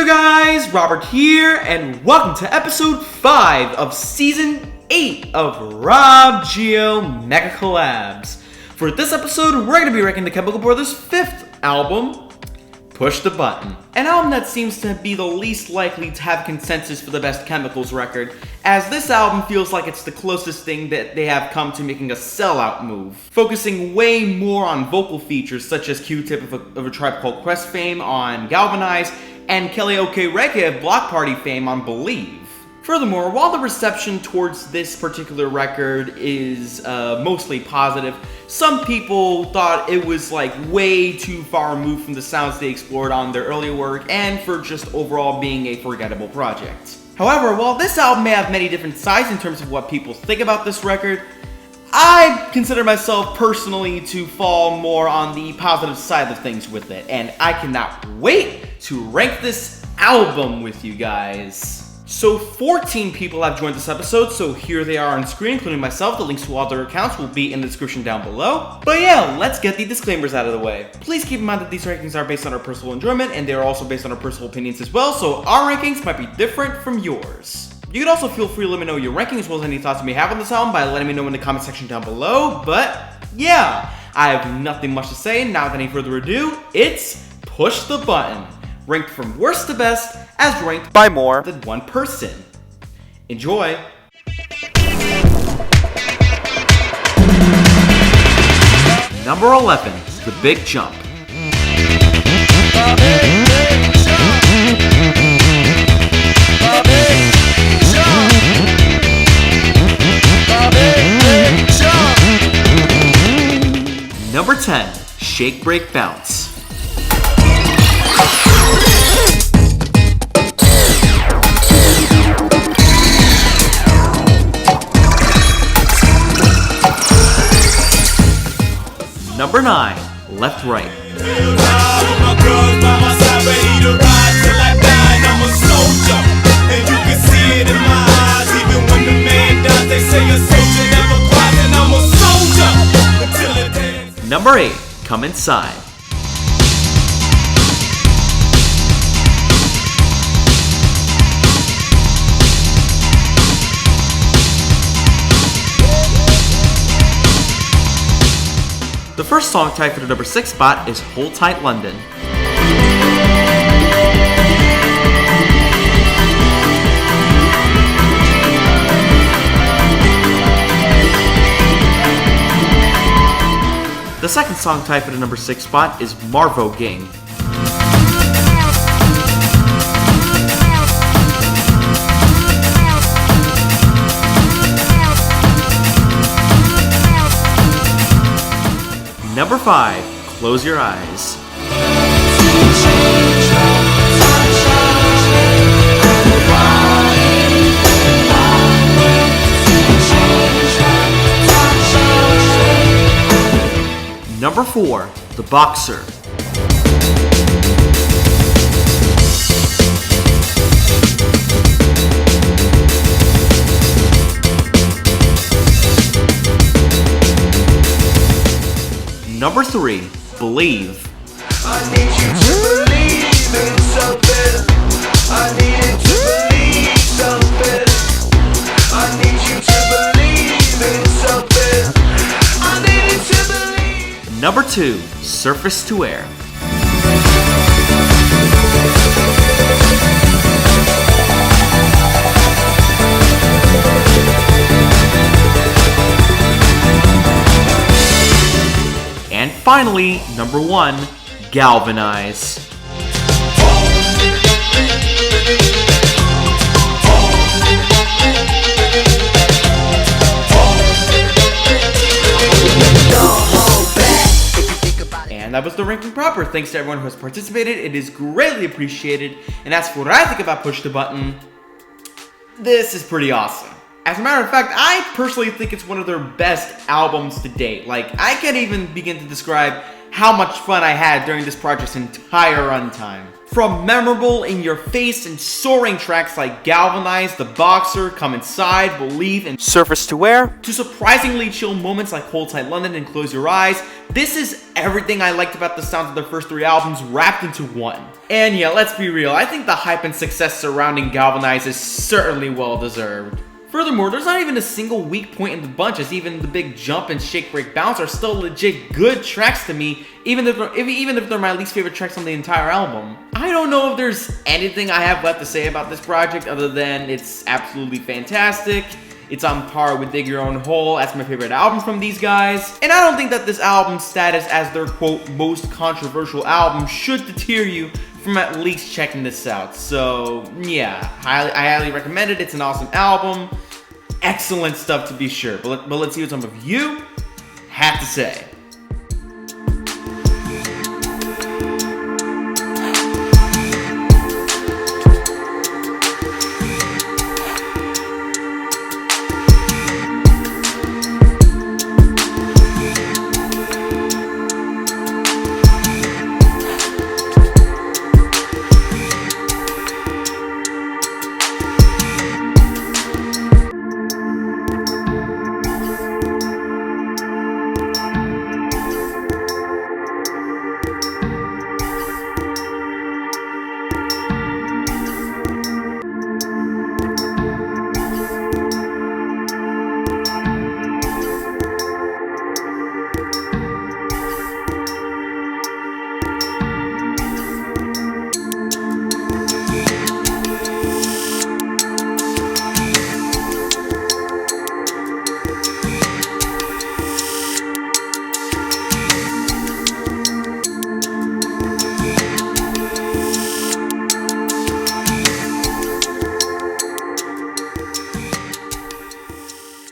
guys, Robert here, and welcome to episode 5 of season 8 of RobGioMegacollabs. For this episode, we're going to be ranking the Chemical Brothers' 5th album, Push the Button. An album that seems to be the least likely to have consensus for the best Chemicals record, as this album feels like it's the closest thing that they have come to making a sellout move, focusing way more on vocal features such as Q-Tip of a Tribe Called Quest fame on Galvanize, and Kele Okereke of Bloc Party fame on Believe. Furthermore, while the reception towards this particular record is mostly positive, some people thought it was like way too far removed from the sounds they explored on their earlier work and for just overall being a forgettable project. However, while this album may have many different sides in terms of what people think about this record, I consider myself personally to fall more on the positive side of things with it, and I cannot wait to rank this album with you guys. So 14 people have joined this episode, so here they are on screen, including myself. The links to all their accounts will be in the description down below. But yeah, let's get the disclaimers out of the way. Please keep in mind that these rankings are based on our personal enjoyment, and they are also based on our personal opinions as well, so our rankings might be different from yours. You can also feel free to let me know your ranking as well as any thoughts you may have on this album by letting me know in the comment section down below. But yeah, I have nothing much to say. Now without any further ado, it's Push the Button, ranked from worst to best as ranked by more than one person. Enjoy! Number 11, The Big Jump. Number 10, Shake, Break, Bounce. Number 9, Left, Right. Number 8, Come Inside. The first song tied for the number 6 spot is Hold Tight London. The second song tied for the number 6 spot is Marvo Gang. Number 5, Close Your Eyes. Number 4, The Boxer. Number 3, Believe. I need you to believe in something. I need it to believe something. I need you to believe in something. I need it to believe. Number 2, Surface to Air. And finally, number 1, Galvanize. And that was the ranking proper. Thanks to everyone who has participated. It is greatly appreciated. And as for what I think about Push the Button, this is pretty awesome. As a matter of fact, I personally think it's one of their best albums to date. Like, I can't even begin to describe how much fun I had during this project's entire runtime. From memorable, in-your-face, and soaring tracks like Galvanize, The Boxer, Come Inside, Believe, and Surface to Wear, to surprisingly chill moments like Hold Tight London and Close Your Eyes, this is everything I liked about the sounds of their first 3 albums wrapped into one. And yeah, let's be real, I think the hype and success surrounding Galvanize is certainly well deserved. Furthermore, there's not even a single weak point in the bunch, as even the Big Jump and Shake Break Bounce are still legit good tracks to me, even if they're my least favorite tracks on the entire album. I don't know if there's anything I have left to say about this project other than it's absolutely fantastic. It's on par with Dig Your Own Hole as my favorite album from these guys, and I don't think that this album's status as their quote most controversial album should deter you from at least checking this out. So yeah, I highly recommend it. It's an awesome album, excellent stuff to be sure. But let's see what some of you have to say.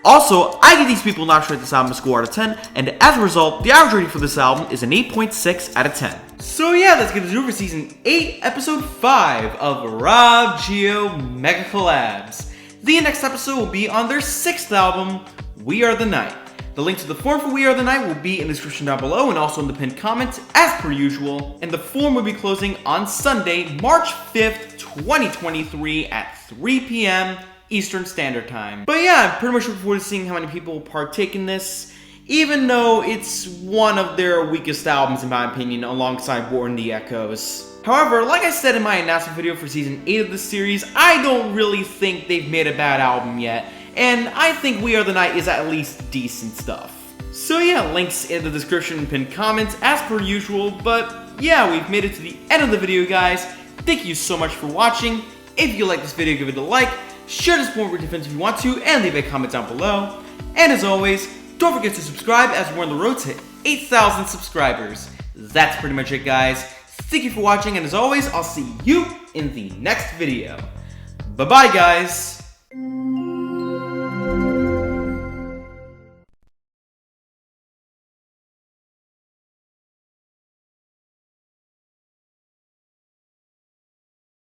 Also, I give these people not rate this album a score out of 10, and as a result, the average rating for this album is an 8.6 out of 10. So yeah, let's get into it for Season 8, Episode 5 of RobGioMegacollabs. The next episode will be on their 6th album, We Are the Night. The link to the form for We Are the Night will be in the description down below and also in the pinned comments as per usual, and the form will be closing on Sunday, March 5th, 2023 at 3 p.m. Eastern Standard Time. But yeah, I'm pretty much looking forward to seeing how many people partake in this, even though it's one of their weakest albums in my opinion, alongside Born the Echoes. However, like I said in my announcement video for Season 8 of this series, I don't really think they've made a bad album yet, and I think We Are the Night is at least decent stuff. So yeah, links in the description and pinned comments as per usual, but yeah, we've made it to the end of the video guys. Thank you so much for watching. If you like this video, give it a like. Share this point with your friends if you want to, and leave a comment down below. And as always, don't forget to subscribe as we're on the road to 8,000 subscribers. That's pretty much it, guys. Thank you for watching, and as always, I'll see you in the next video. Bye-bye, guys.